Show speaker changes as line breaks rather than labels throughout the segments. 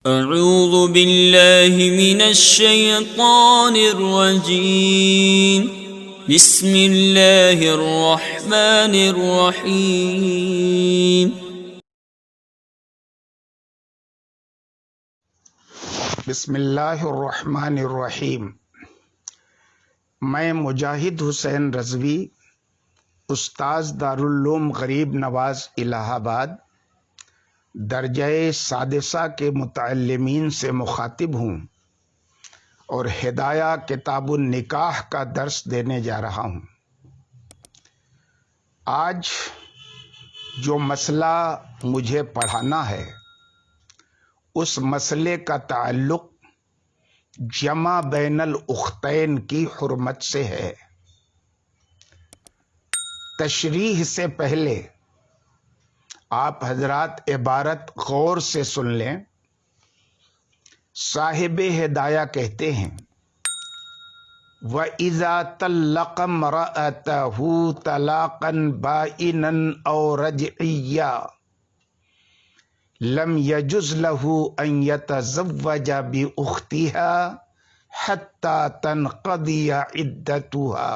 اعوذ باللہ من الشیطان الرجیم بسم اللہ الرحمن الرحیم
بسم اللہ الرحمن الرحیم۔ میں مجاہد حسین رضوی، استاذ دارالعلوم غریب نواز الہ آباد، درجہ سادسہ کے متعلمین سے مخاطب ہوں اور ہدایہ کتاب النکاح کا درس دینے جا رہا ہوں۔ آج جو مسئلہ مجھے پڑھانا ہے اس مسئلے کا تعلق جمع بین الاختین کی حرمت سے ہے۔ تشریح سے پہلے آپ حضرات عبارت غور سے سن لیں۔ صاحب ہدایہ کہتے ہیں وَإِذَا طَلَّقَ امْرَأَتَهُ طَلَاقًا بَائِنًا أَوْ رَجْعِيًّا لم يجز له ان يتزوج باختها حتى تنقضي عدتها۔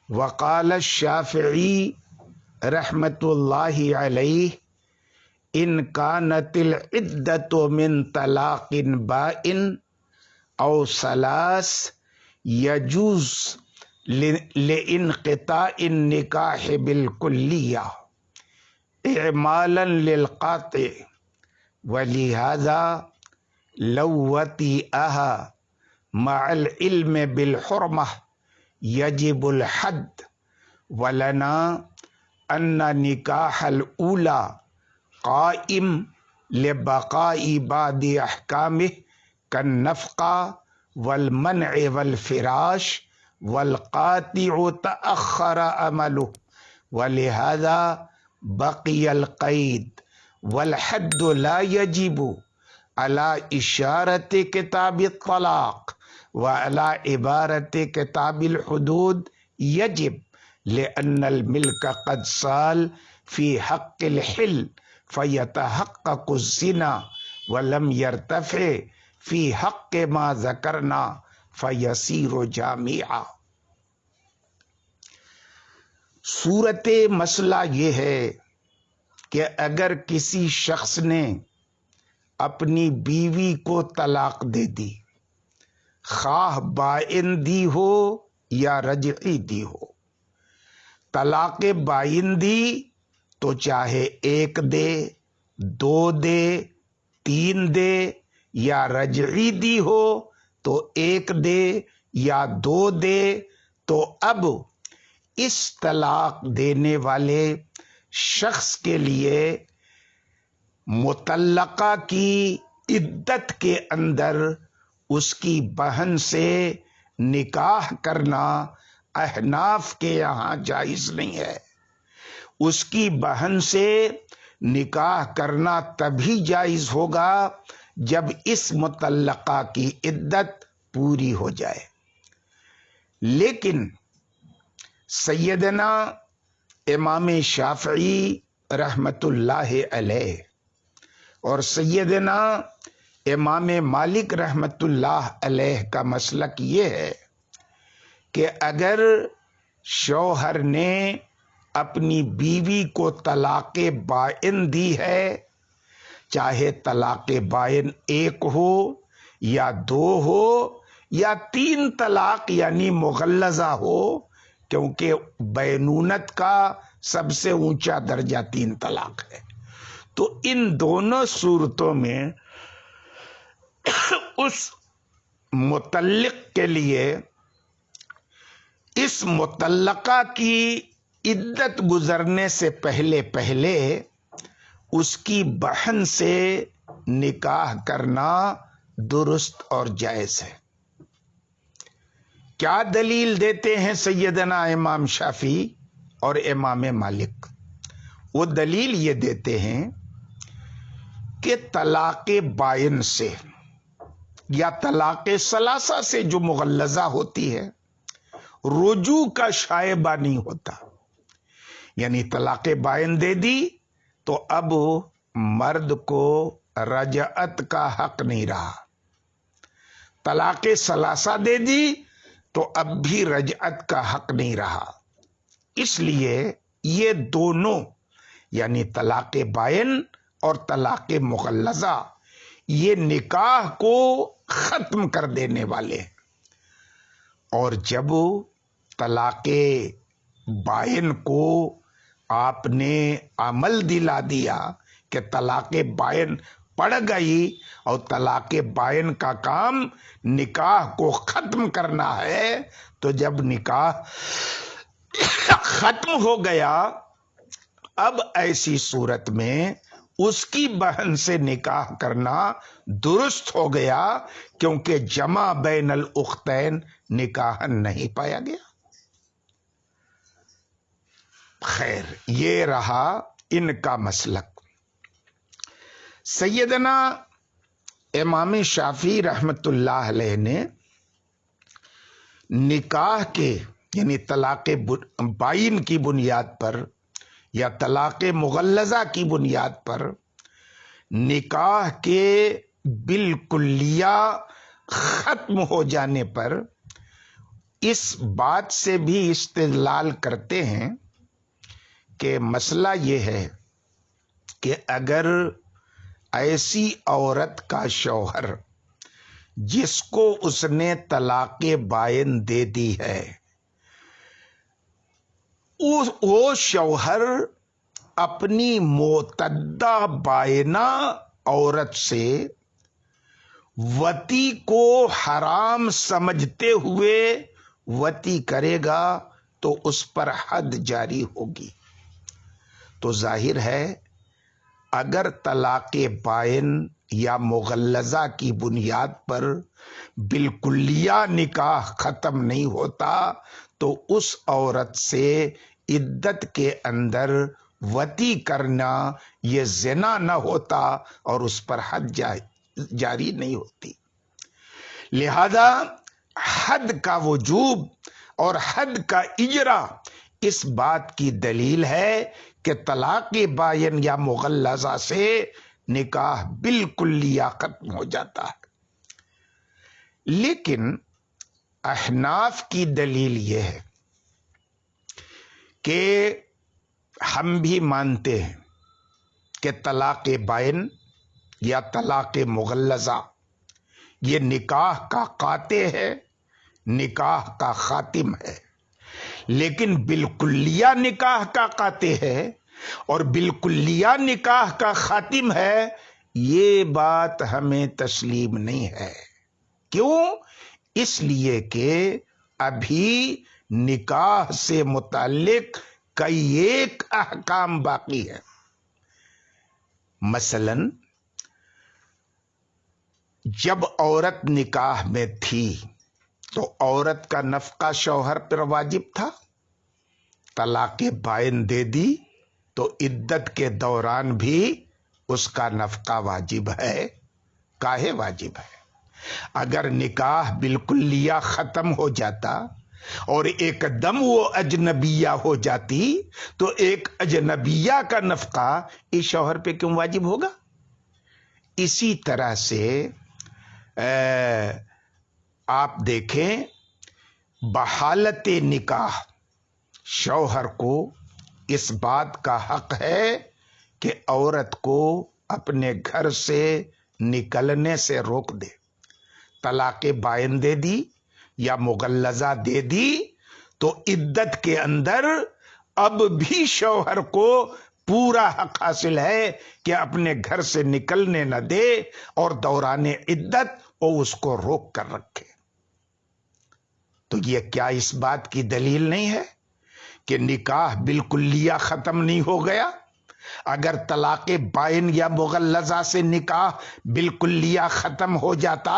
وقال الشافعي رحمۃ اللہ علیہ ان كانت العدة من طلاق بائن او ثلاث يجوز لانقطاع النکاح بالکلیہ اعمالا للقاطع، ولہذا لو وطئها مع العلم بالحرمہ یجب الحد، ولنا ان نکاح الاولی قائم لبقاء بعض احکامہ کالنفقہ والمنع والفراش، والقاطع تأخر عملہ، ولہذا بقی القید، والحد لا یجب على اشارت کتاب الطلاق وعلى عبارت کتاب الحدود یجب، لأن الملک قد سال فی حق الحل فیتحقق الزنا ولم یرتفع فی حق ما ذکرنا فیصیر جامعا۔ صورت مسئلہ یہ ہے کہ اگر کسی شخص نے اپنی بیوی کو طلاق دے دی، خواہ بائن دی ہو یا رجعی دی ہو۔ طلاق بائن دی تو چاہے ایک دے، دو دے، تین دے، یا رجعی دی ہو تو ایک دے یا دو دے، تو اب اس طلاق دینے والے شخص کے لیے مطلقہ کی عدت کے اندر اس کی بہن سے نکاح کرنا احناف کے یہاں جائز نہیں ہے۔ اس کی بہن سے نکاح کرنا تبھی جائز ہوگا جب اس مطلقہ کی عدت پوری ہو جائے۔ لیکن سیدنا امام شافعی رحمۃ اللہ علیہ اور سیدنا امام مالک رحمۃ اللہ علیہ کا مسلک یہ ہے کہ اگر شوہر نے اپنی بیوی کو طلاق بائن دی ہے، چاہے طلاق بائن ایک ہو یا دو ہو یا تین طلاق یعنی مغلظہ ہو، کیونکہ بینونت کا سب سے اونچا درجہ تین طلاق ہے، تو ان دونوں صورتوں میں اس مطلق کے لیے اس مطلقہ کی عدت گزرنے سے پہلے اس کی بہن سے نکاح کرنا درست اور جائز ہے۔ کیا دلیل دیتے ہیں سیدنا امام شافعی اور امام مالک؟ وہ دلیل یہ دیتے ہیں کہ طلاق بائن سے یا طلاق ثلاثہ سے جو مغلظہ ہوتی ہے رجوع کا شائبہ نہیں ہوتا، یعنی طلاق بائن دے دی تو اب مرد کو रजअत का हक नहीं रहा। तलाक सलासा दे दी तो अब भी रजअत का हक नहीं रहा। इसलिए ये दोनों यानी तलाक बाइन और तलाक मुगल्लज़ा ये निकाह को खत्म कर देने वाले हैं। और जब तलाक बाइन को आपने अमल दिला दिया कि तलाक बाइन पड़ गई और तलाक बाइन का काम निकाह को खत्म करना है, तो जब निकाह खत्म हो गया, अब ऐसी सूरत में उसकी बहन से निकाह करना दुरुस्त हो गया, क्योंकि जमा बैनल उख्तैन निकाह नहीं पाया गया। खैर, ये रहा इनका मसलक। सैयदना इमाम शाफी रहमतुल्लाह अलैह ने निकाह के यानी तलाक बाइन की बुनियाद पर या तलाक मुगल्लज़ा की बुनियाद पर निकाह के बिल्कुलिया खत्म हो जाने पर इस बात से भी इस्तेदलाल करते हैं कि मसला ये है कि अगर ऐसी औरत का शौहर जिसको उसने तलाक बाइन दे दी है, वो शौहर अपनी मोतद्दा बायना औरत से वती को हराम समझते हुए वती करेगा तो उस पर हद जारी होगी। तो जाहिर है अगर तलाक बाइन या मुगल्लज़ा की बुनियाद पर बिल्कुलिया निकाह खत्म नहीं होता तो उस औरत से इद्दत के अंदर वती करना ये ज़िना न होता और उस पर हद जारी नहीं होती। लिहाजा हद का वजूब और हद का इजरा इस बात की दलील है कि तलाक बायन या मुगल्लज़ा से निकाह बिल्कुलिया खत्म हो जाता है। लेकिन अहनाफ की दलील यह है कि हम भी मानते हैं कि तलाक बायन या तलाक मुगल्लज़ा ये निकाह का काते है, निकाह का खातिम है। लेकिन बिल्कुलिया निकाह का काते है और बिल्कुलिया निकाह का खातिम है, ये बात हमें तस्लीम नहीं है। क्यों? इसलिए कि अभी निकाह से मुताल्लिक कई एक अहकाम बाकी है। मसलन जब औरत निकाह में थी तो औरत का नफका शौहर पर वाजिब था। तलाक बाइन दे दी तो इद्दत के दौरान भी उसका नफका वाजिब है। काहे वाजिब है? अगर निकाह बिल्कुलिया खत्म हो जाता और एकदम वो अजनबिया हो जाती तो एक अजनबिया का नफका इस शौहर पे क्यों वाजिब होगा? इसी तरह से आप देखें, बहालत निकाह शौहर को इस बात का हक है कि औरत को अपने घर से निकलने से रोक दे। तलाक बाइन दे दी या मुगल्लज़ा दे दी तो इद्दत के अंदर अब भी शौहर को पूरा हक हासिल है कि अपने घर से निकलने न दे और दौराने इद्दत वो उसको रोक कर रखे। तो ये क्या इस बात की दलील नहीं है कि निकाह बिल्कुलिया खत्म नहीं हो गया? अगर तलाक बाइन या मुगल्लज़ा से निकाह बिल्कुलिया खत्म हो जाता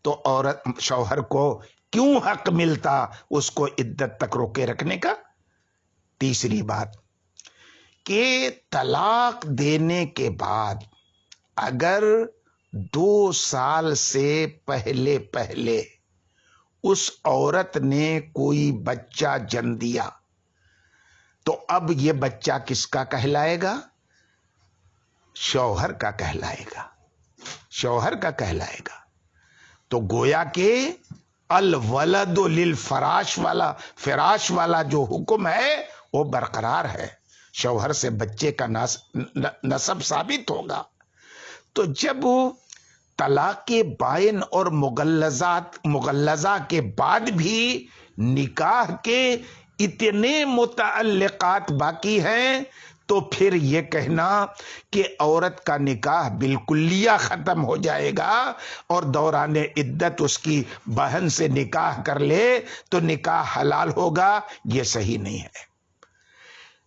तो औरत शौहर को क्यों हक मिलता उसको इद्दत तक रोके रखने का? तीसरी बात कि तलाक देने के बाद अगर 2 साल से पहले पहले उस औरत ने कोई बच्चा जन्म दिया तो अब ये बच्चा किसका कहलाएगा? शौहर का कहलाएगा। शौहर का कहलाएगा। तो गोया के अलवलद लिलफराश वाला, फिराश वाला जो हुक्म है वो बरकरार है, शौहर से बच्चे का नसब साबित होगा। तो जब तलाक के बाइन और मुगल्लजा के बाद भी निकाह के इतने मुतअल्लिकात बाकी हैं, तो फिर ये कहना कि औरत का निकाह बिल्कुलिया खत्म हो जाएगा और दौरान इद्दत उसकी बहन से निकाह कर ले तो निकाह हलाल होगा, ये सही नहीं है।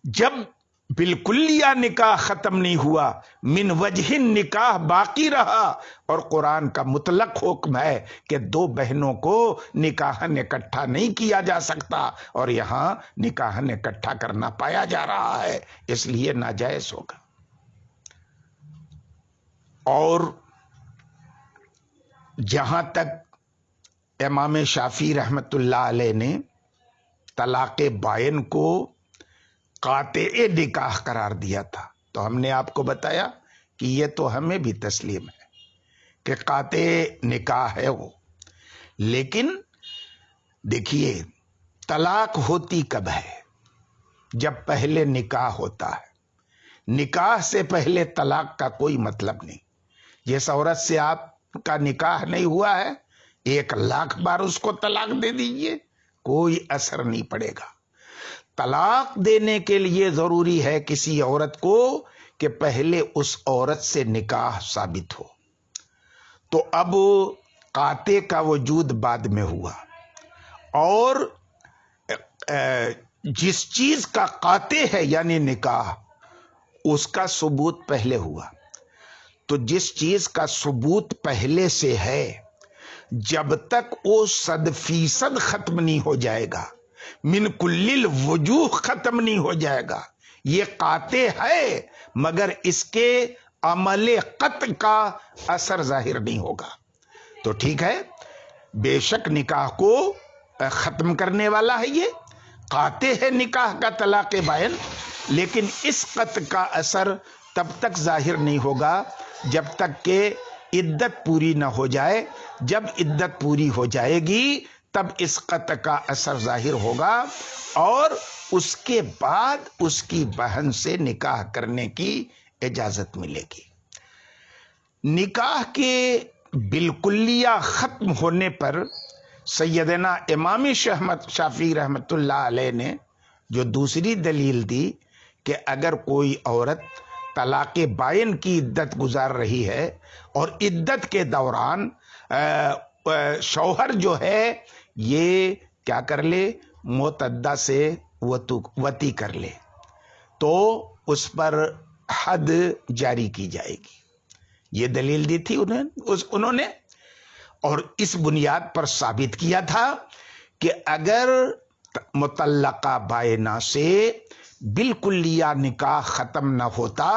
जब बिल्कुलिया निकाह खत्म नहीं हुआ, मिन वजहिन निकाह बाकी रहा, और कुरान का मुतलक हुक्म है कि दो बहनों को निकाहन इकट्ठा नहीं किया जा सकता, और यहां निकाहन इकट्ठा करना पाया जा रहा है, इसलिए नाजायज होगा। और जहां तक इमाम शाफी रहमतुल्लाह अलैह ने तलाक़े बाइन को काते निकाह करार दिया था, तो हमने आपको बताया कि ये तो हमें भी तस्लीम है कि काते निकाह है वो। लेकिन देखिए, तलाक होती कब है? जब पहले निकाह होता है। निकाह से पहले तलाक का कोई मतलब नहीं। जिस औरत से आपका निकाह नहीं हुआ है, 1,00,000 बार उसको तलाक दे दीजिए, कोई असर नहीं पड़ेगा। तलाक देने के लिए जरूरी है किसी औरत को कि पहले उस औरत से निकाह साबित हो। तो अब काते का वजूद बाद में हुआ, और जिस चीज का काते है यानी निकाह, उसका सबूत पहले हुआ। तो जिस चीज का सबूत पहले से है, जब तक वो 100% खत्म नहीं हो जाएगा, मिन कुल्लिल वजूह खत्म नहीं हो जाएगा, ये काते है मगर इसके अमले कत्ल का असर जाहिर नहीं होगा। तो ठीक है, बेशक निकाह को खत्म करने वाला है, ये काते है निकाह का तलाक़े बाइन, लेकिन इस कत्ल का असर तब तक जाहिर नहीं होगा जब तक के इद्दत पूरी ना हो जाए। जब इद्दत पूरी हो जाएगी तब इस कत्ल का असर जाहिर होगा, और उसके बाद उसकी बहन से निकाह करने की इजाजत मिलेगी। निकाह के बिल्कुलिया खत्म होने पर सैयदना इमाम शाफी रहमतुल्लाह अलैह ने जो दूसरी दलील दी कि अगर कोई औरत तलाक़े बाइन की इद्दत गुजार रही है और इद्दत के दौरान शौहर जो है ये क्या कर ले, मोतद्दा से वती कर ले, तो उस पर हद जारी की जाएगी। ये दलील दी थी उन्होंने, और इस बुनियाद पर साबित किया था कि अगर मुतल्लका बायना से बिल्कुलिया निकाह खत्म ना होता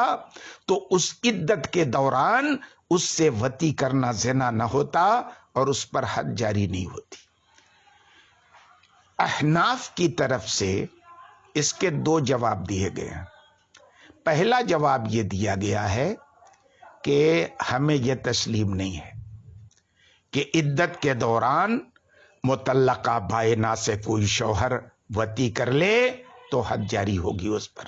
तो उस इद्दत के दौरान उससे वती करना ज़िना न होता और उस पर हद जारी नहीं होती। अहनाफ की तरफ से इसके 2 जवाब दिए गए हैं। पहला जवाब ये दिया गया है कि हमें यह तस्लीम नहीं है कि इद्दत के दौरान मुतल्लका बायना से कोई शौहर वती कर ले तो हद जारी होगी उस पर,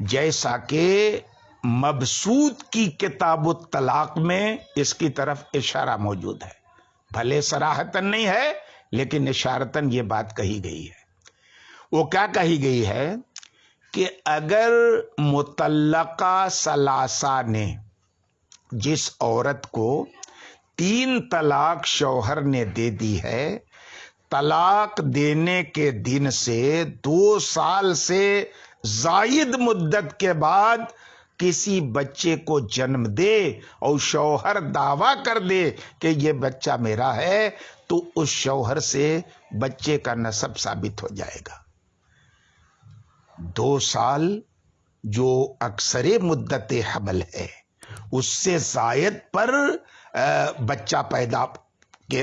जैसा कि मबसूत की किताबुत तलाक में इसकी तरफ इशारा मौजूद है। भले सराहतन नहीं है लेकिन इशारतन ये बात कही गई है। वो क्या कही गई है कि अगर मुतल्लका सलासा ने जिस औरत को 3 तलाक शौहर ने दे दी है, तलाक देने के दिन से 2 साल से जायद मुद्दत के बाद किसी बच्चे को जन्म दे और शौहर दावा कर दे कि ये बच्चा मेरा है, तो उस शौहर से बच्चे का नसब साबित हो जाएगा। 2 साल जो अक्सरे मुद्दत हमल है, उससे जायद पर बच्चा पैदा के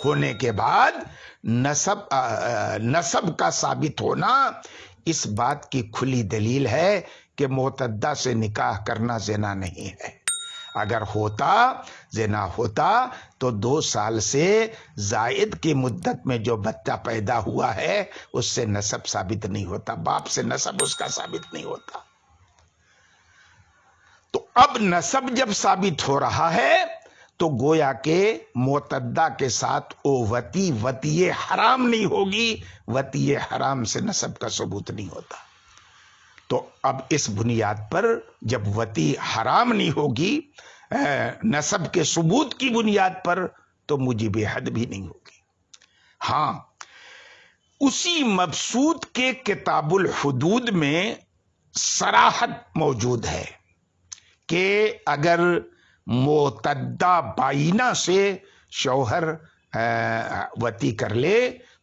होने के बाद नसब का साबित होना इस बात की खुली दलील है कि मोतद्दा से निकाह करना ज़िना नहीं है। اگر ہوتا زنا ہوتا تو 2 سال سے زائد کی مدت میں جو بچہ پیدا ہوا ہے اس سے نسب ثابت نہیں ہوتا، باپ سے نسب اس کا ثابت نہیں ہوتا۔ تو اب نسب جب ثابت ہو رہا ہے تو گویا کہ معتدہ کے ساتھ وطی حرام نہیں ہوگی، وطی حرام سے نسب کا ثبوت نہیں ہوتا۔ تو اب اس بنیاد پر جب وطی حرام نہیں ہوگی نسب کے ثبوت کی بنیاد پر تو موجب حد بھی نہیں ہوگی۔ ہاں، اسی مبسوط کے کتاب الحدود میں صراحت موجود ہے کہ اگر معتدہ بائنہ سے شوہر وطی کر لے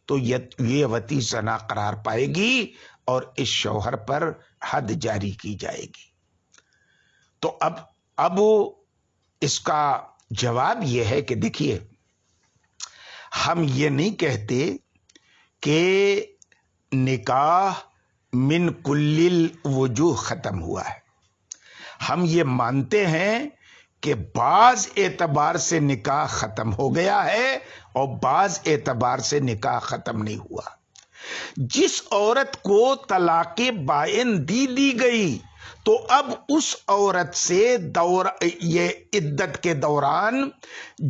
تو یہ وطی زنا قرار پائے گی اور اس شوہر پر حد جاری کی جائے گی۔ تو اب اس کا جواب یہ ہے کہ دیکھیے، ہم یہ نہیں کہتے کہ نکاح من کل الوجوہ ختم ہوا ہے، ہم یہ مانتے ہیں کہ بعض اعتبار سے نکاح ختم ہو گیا ہے اور بعض اعتبار سے نکاح ختم نہیں ہوا۔ جس عورت کو طلاق بائن دی گئی تو اب اس عورت سے یہ عدت کے دوران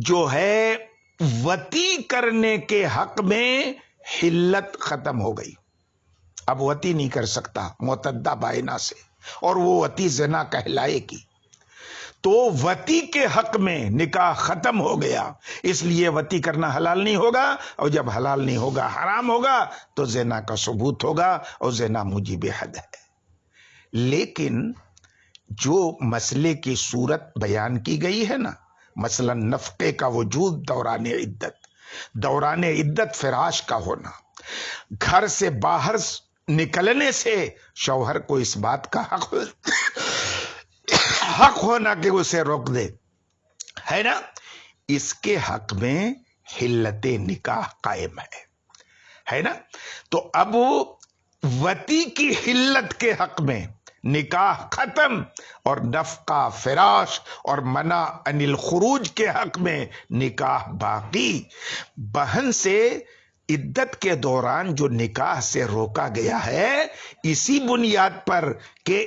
جو ہے وطی کرنے کے حق میں حلت ختم ہو گئی، اب وطی نہیں کر سکتا معتدہ بائنہ سے، اور وہ وطی زنا کہلائے گی۔ تو وطی کے حق میں نکاح ختم ہو گیا، اس لیے وطی کرنا حلال نہیں ہوگا، اور جب حلال نہیں ہوگا حرام ہوگا تو زنا کا ثبوت ہوگا، اور زنا موجب حد ہے۔ لیکن جو مسئلے کی صورت بیان کی گئی ہے نا، مثلا نفقے کا وجود دوران عدت فراش کا ہونا، گھر سے باہر نکلنے سے شوہر کو اس بات کا حق ہونا کہ اسے روک دے، ہے نا، اس کے حق میں حلت نکاح قائم ہے نا۔ تو اب وطی کی حلت کے حق میں نکاح ختم، اور نفقہ فراش اور منع عن الخروج کے حق میں نکاح باقی۔ بہن سے عدت کے دوران جو نکاح سے روکا گیا ہے اسی بنیاد پر کہ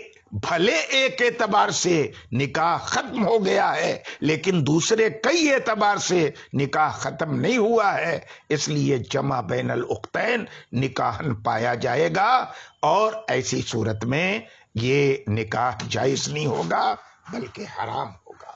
بھلے ایک اعتبار سے نکاح ختم ہو گیا ہے لیکن دوسرے کئی اعتبار سے نکاح ختم نہیں ہوا ہے، اس لیے جمع بین الاختین نکاحن پایا جائے گا، اور ایسی صورت میں یہ نکاح جائز نہیں ہوگا بلکہ حرام ہوگا۔